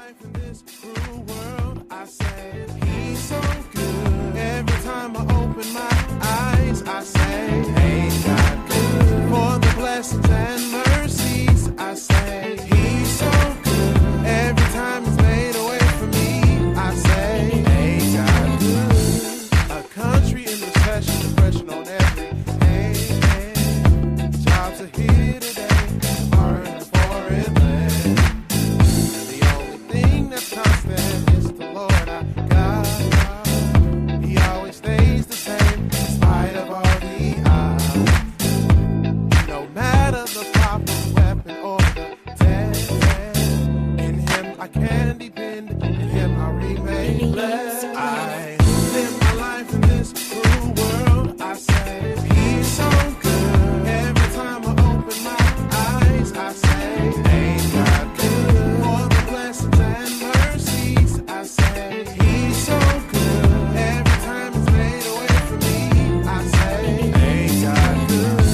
life in this cruel world, I say he's so good. Every time I open my eyes, I say, ain't God good? For the blessings and mercies, I say he's so good. Every time he's made a way for me, I say, ain't God good? A country in recession, depression on every hand. Jobs are here today, are in a foreign land. The only thing that's constant is the Lord our God. He always stays the same in spite of all the odds. No matter the problem, weapon, or the test, in Him I can depend, in Him I remain blessed. I live my life in this cruel world, I say He's so good. Every time I open my eyes, I say, ain't God good? For the blessings and mercies, I say He's so good. Every time He's made a way for me, I say, ain't God good?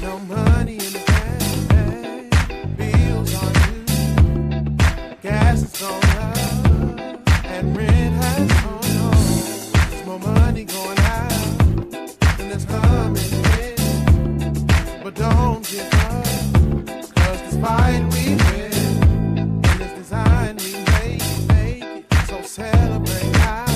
No money in the bank, bills on you, gas is going up, and rent has gone on. There's more money going out than there's coming in, but don't give up, 'cause this fight we win, and this design we make it, so celebrate now.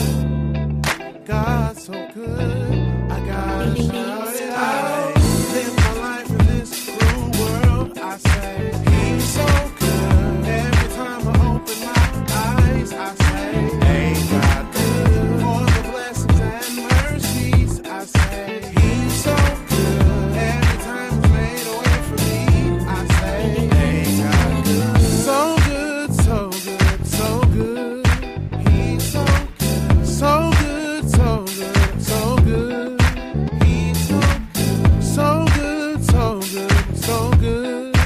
God's so good, I gotta shout it out. Live my life in this cruel world, I say He's so good. Every time I open my eyes, I say, ain't God good? For the blessings and mercies, I say He's so good. Every time He's made a way for me, I say, ain't God good? So good, so good, so good. He's so good, so good, so good, so good. He's so good, so good, so good, so good.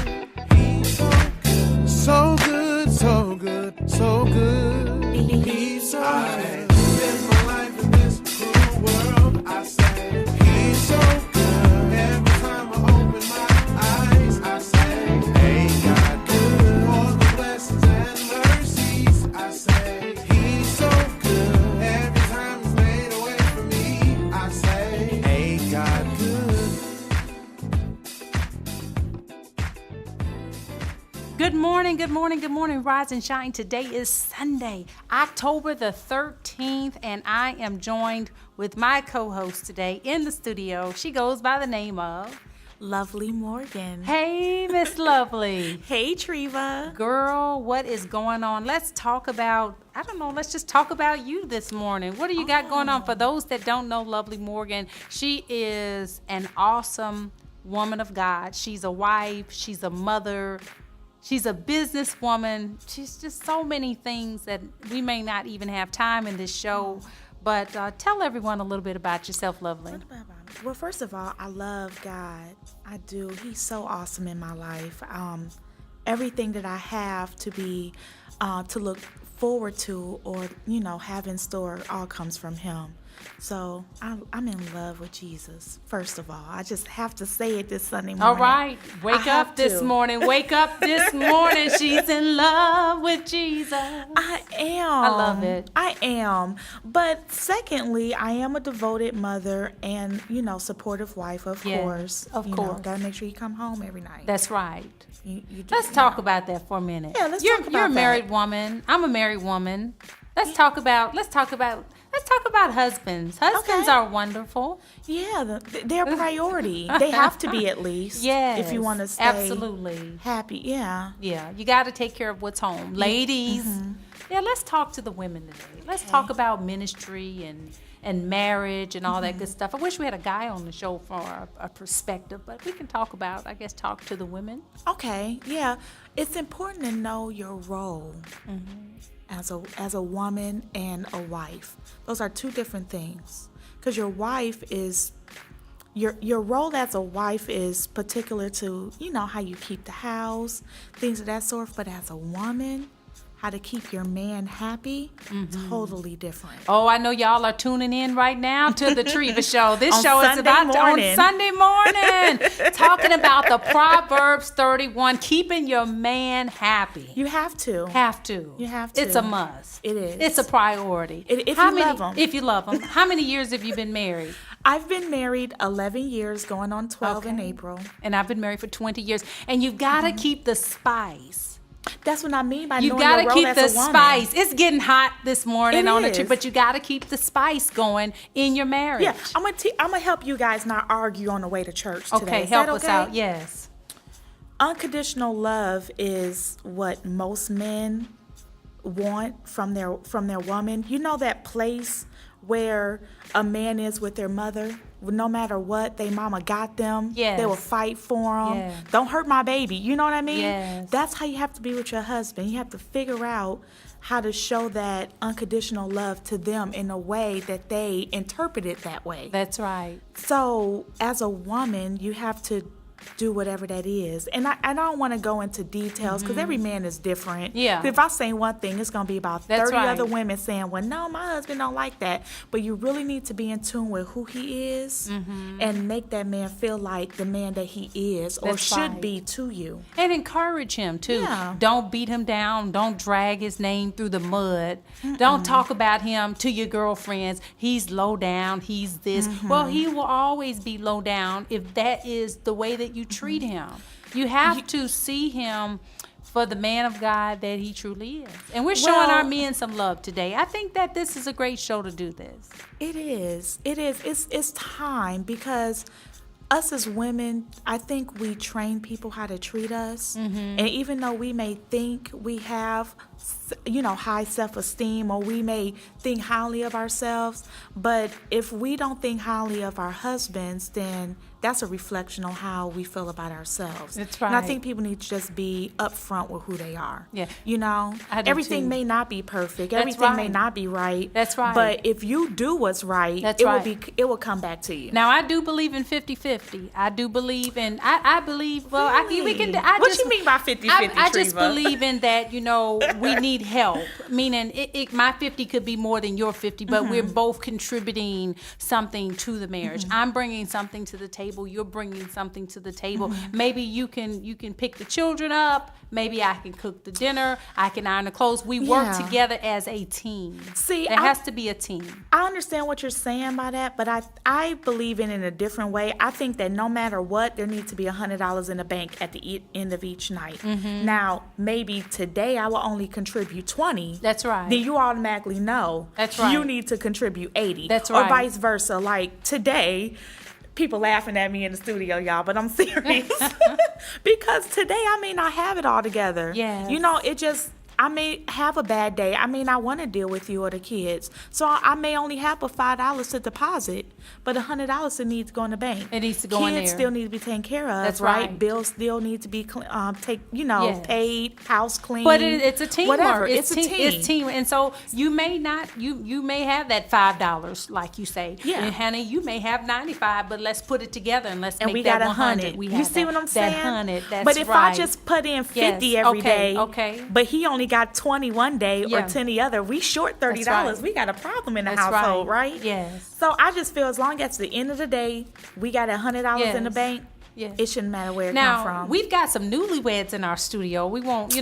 He's so good, so good, so good, so good. He's so good. Live my life in this cruel world, I say He's so good. Every time I open my eyes, I say, ain't God good? For the blessings and mercies, I say He's so good. Every time He's made a way for me, I say, ain't God good? Good morning, good morning, good morning, Rise and Shine. Today is Sunday, October the 13th, and I am joined with my co-host today in the studio. She goes by the name of Lovely Morgan. Hey, Miss Lovely. Hey, Treva. Girl, what is going on? Let's talk about, I don't know, let's just talk about you this morning. What do you got going on? For those that don't know Lovely Morgan, she is an awesome woman of God. She's a wife, she's a mother, she's a businesswoman. She's just so many things that we may not even have time in this show. But tell everyone a little bit about yourself, Lovely. Well, first of all, I love God. I do. He's so awesome in my life. Everything that I have to be, to look forward to or, have in store all comes from Him. So I'm in love with Jesus, first of all. I just have to say it this Sunday morning. All right. Wake up this morning. Wake up this morning. She's in love with Jesus. I am. I love it. I am. But secondly, I am a devoted mother and, supportive wife, of course. Of course. Gotta make sure you come home every night. That's right. You Let's talk about that for a minute. Yeah, let's talk about that. You're a married woman. I'm a married woman. Let's talk about husbands. Husbands are wonderful. Yeah, they're a priority. They have to be, at least. Yes. If you want to stay absolutely happy. Yeah. Yeah, you got to take care of what's home. Ladies, yeah, let's talk to the women today. Let's talk about ministry and marriage and all that good stuff. I wish we had a guy on the show for a perspective, but we can talk to the women. Okay, yeah. It's important to know your role as a woman and a wife. Those are two different things. Because your wife is, your role as a wife is particular to, how you keep the house, things of that sort. But as a woman, how to keep your man happy, totally different. Oh, I know y'all are tuning in right now to the Treva Show. This On show is Sunday about morning. on Sunday morning, talking about the Proverbs 31, keeping your man happy. You have to. Have to. You have to. It's a must. It is. It's a priority. If How you many, love 'em. If you love them. How many years have you been married? I've been married 11 years, going on 12 in Okay. April. And I've been married for 20 years. And you've got to keep the spice. That's what I mean by You knowing got your to role keep as the a woman. spice. It's getting hot this morning It on the is. trip, but you got to keep the spice going in your marriage. Yeah, I'm gonna help you guys not argue on the way to church today. Okay, Is help that us okay? out. Yes. Unconditional love is what most men want from their woman. You know that place where a man is with their mother, no matter what, they mama got them. Yes. They will fight for them. Yeah. Don't hurt my baby. You know what I mean? Yes. That's how you have to be with your husband. You have to figure out how to show that unconditional love to them in a way that they interpret it that way. That's right. So, as a woman, you have to do whatever that is. And I don't want to go into details because every man is different. Yeah. If I say one thing, it's going to be about That's 30 right. other women saying, well, no, my husband don't like that. But you really need to be in tune with who he is and make that man feel like the man that he is or That's should right. be to you. And encourage him too. Yeah. Don't beat him down. Don't drag his name through the mud. Don't talk about him to your girlfriends. He's low down. He's this. Well, he will always be low down if that is the way that you treat him. You have to see him for the man of God that he truly is. And we're showing our men some love today. I think that this is a great show to do this. It is. It is. It's time because us as women, I think we train people how to treat us. And even though we may think we have, high self-esteem or we may think highly of ourselves, but if we don't think highly of our husbands, then that's a reflection on how we feel about ourselves. That's And I right. think people need to just be upfront with who they are. Yeah. I do everything too. may not be perfect. That's Everything may right. not be right. That's right. But if you do what's right, That's it right. will come back to you. Now, I do believe in 50-50. I do believe in, I believe, well, we can, Really? What you mean by 50-50, I just Treva? believe in that, we need help. Meaning, my 50 could be more than your 50, but we're both contributing something to the marriage. I'm bringing something to the table. You're bringing something to the table. Maybe you can pick the children up. Maybe I can cook the dinner. I can iron the clothes. We work Yeah. together as a team. See, there has to be a team. I understand what you're saying by that, but I believe in a different way. I think that no matter what, there needs to be $100 in the bank at the end of each night. Now, maybe today I will only contribute 20. That's right. Then you automatically know That's right. you need to contribute 80. That's Or right. vice versa. Like today, people laughing at me in the studio, y'all, but I'm serious. Because today I may not have it all together. Yes. I may have a bad day. I may not want to deal with you or the kids. So I may only have a $5 to deposit, but $100 still needs to go in the bank. It needs to go in Kids there. still need to be taken care of, That's right? right. Bills still need to be Yes. paid, house clean. But it's a teamwork. Whatever. It's a team. It's team. And so you may not, you may have that $5, like you say. Yeah. And honey, you may have 95, but let's put it together and let's And make we that got 100. 100. We You have see what I'm saying? That 100. That's but if right. I just put in 50 Yes. every Okay, day, okay. but he only got 20 one day or Yeah. 10 the other, we short $30. That's right. We got a problem in the That's household, right. right? Yes. So I just feel as long as at the end of the day, we got $100 in the Yes. bank, Yes. it shouldn't matter where it Now, come from. we've got some newlyweds in our studio. We won't,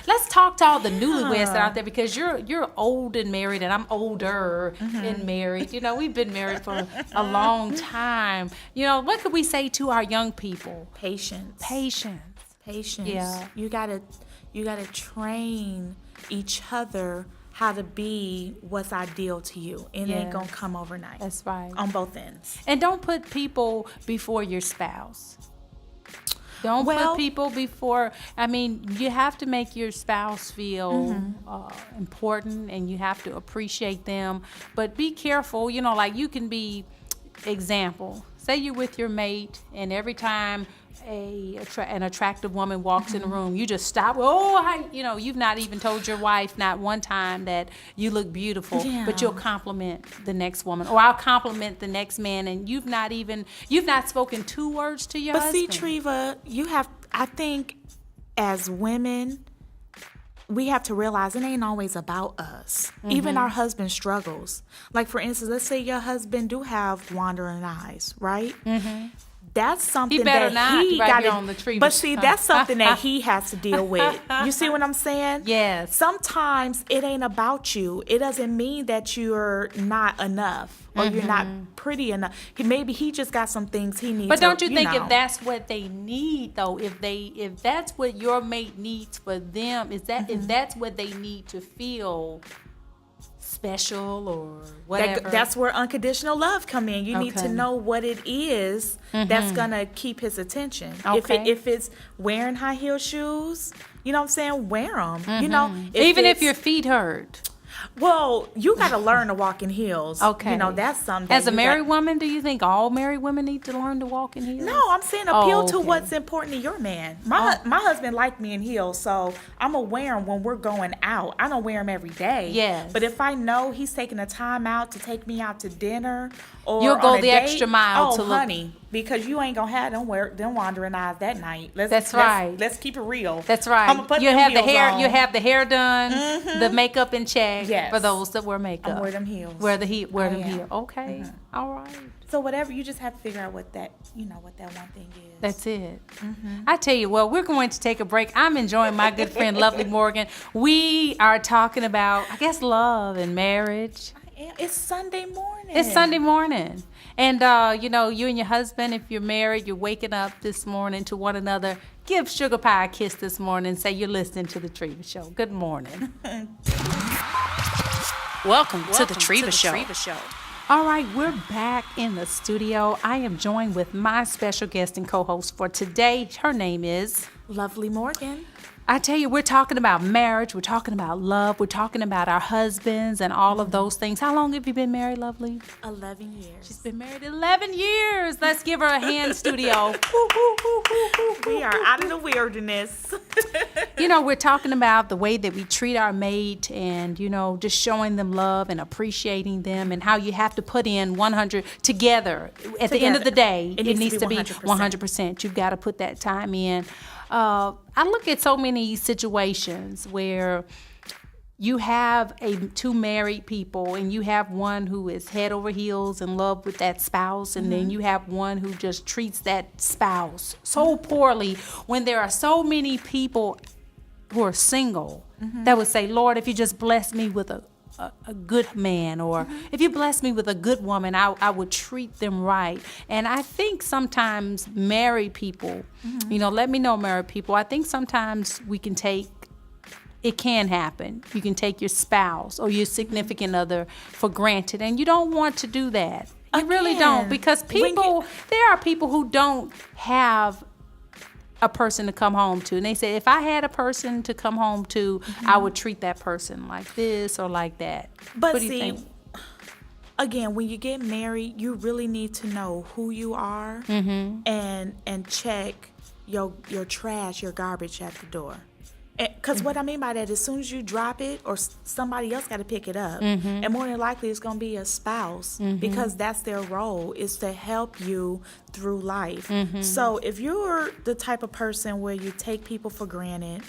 let's talk to all the newlyweds that are out there because you're old and married and I'm older and married. We've been married for a long time. What could we say to our young people? Patience. Patience. Yeah. You gotta train each other how to be what's ideal to you. And it ain't Yes. gonna come overnight. That's right. On both ends. And don't put people before your spouse. Don't Well- put people before. You have to make your spouse feel important, and you have to appreciate them. But be careful. You can be example. Say you're with your mate, and every time an attractive woman walks in the room, you just stop. Oh, hi. You've not even told your wife not one time that you look beautiful, Yeah. but you'll compliment the next woman, or I'll compliment the next man, and you've not spoken 2 words to your But husband. see, Treva, I think as women, we have to realize it ain't always about us. Even our husband struggles. Like, for instance, let's say your husband do have wandering eyes, right? That's something better that not he right got here on the tree. But see, that's something that he has to deal with. You see what I'm saying? Yes. Sometimes it ain't about you. It doesn't mean that you're not enough or you're not pretty enough. Maybe he just got some things he needs. But don't you think know. if that's what they need, though, if that's what your mate needs for them, if that's what they need to feel special or whatever, that's where unconditional love come in. You need to Okay. know what it is that's gonna keep his attention. Okay. If it's wearing high heel shoes, you know what I'm saying, wear them. You know, even if it's- your feet hurt. well, you got to learn to walk in heels. Okay. You know, that's something. As a you married got- woman, do you think all married women need to learn to walk in heels? No, I'm saying appeal to okay. what's important to your man. My husband like me in heels, so I'm gonna wear them when we're going out. I don't wear them every day. Yes. But if I know he's taking a time out to take me out to dinner or You'll go on a the date, extra mile oh, to look- honey, because you ain't gonna have them wandering eyes that night. That's right. Let's keep it real. That's right. I'ma put You them have the heels hair. on. You have the hair done, the makeup in check. Yes. For those that wear makeup, I wear them heels. Wear them I am. heel. Okay. All right. So whatever, you just have to figure out what that what that one thing is. That's it. I tell you what, we're going to take a break. I'm enjoying my good friend Lovely Morgan. We are talking about, I guess, love and marriage. It's Sunday morning. It's Sunday morning. And, you and your husband, if you're married, you're waking up this morning to one another. Give Sugar Pie a kiss this morning and say you're listening to The Treva Show. Good morning. Welcome to The Treva Show. All right, we're back in the studio. I am joined with my special guest and co-host for today. Her name is Lovely Morgan. I tell you, we're talking about marriage. We're talking about love. We're talking about our husbands and all of those things. How long have you been married, Lovely? 11 years. She's been married 11 years. Let's give her a hand, studio. We are out of the wilderness. We're talking about the way that we treat our mate and, just showing them love and appreciating them and how you have to put in 100 together. At the end of the day, it needs to be 100%. You've got to put that time in. I look at so many situations where you have two married people and you have one who is head over heels in love with that spouse, and then you have one who just treats that spouse so poorly, when there are so many people who are single that would say, Lord, if you just bless me with a good man, or if you bless me with a good woman, I would treat them right. And I think sometimes married people, let me know, married people, I think sometimes it can happen. You can take your spouse or your significant other for granted, and you don't want to do that. You really don't, because there are people who don't have a person to come home to, and they say, if I had a person to come home to, I would treat that person like this or like that. But what do you see, think? Again, when you get married, you really need to know who you are and check your trash, your garbage at the door. Because what I mean by that, as soon as you drop it, or somebody else got to pick it up, and more than likely it's going to be a spouse, because that's their role, is to help you through life. So if you're the type of person where you take people for granted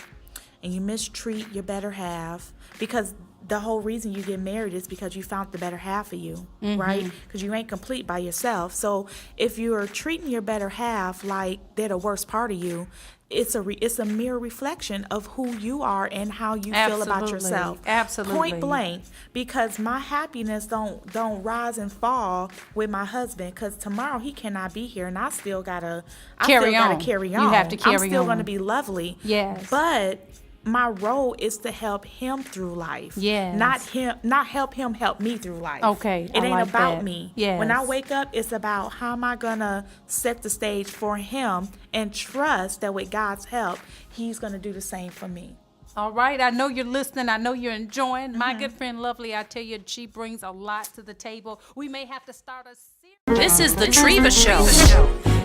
and you mistreat your better half, because the whole reason you get married is because you found the better half of you, right? Because you ain't complete by yourself. So if you're treating your better half like they're the worst part of you, it's a mere reflection of who you are and how you feel about yourself. Absolutely. Point blank. Because my happiness don't rise and fall with my husband, because tomorrow he cannot be here, and I still gotta carry on. You have to carry on. I'm still gonna be lovely. Yes. But my role is to help him through life. Yes. Not help him help me through life. Okay. It ain't like about that. me. Yes. When I wake up, it's about how am I gonna set the stage for him, and trust that with God's help, he's gonna do the same for me. All right. I know you're listening. I know you're enjoying. My good friend Lovely, I tell you, she brings a lot to the table. We may have to start a series. This is the Treva Show.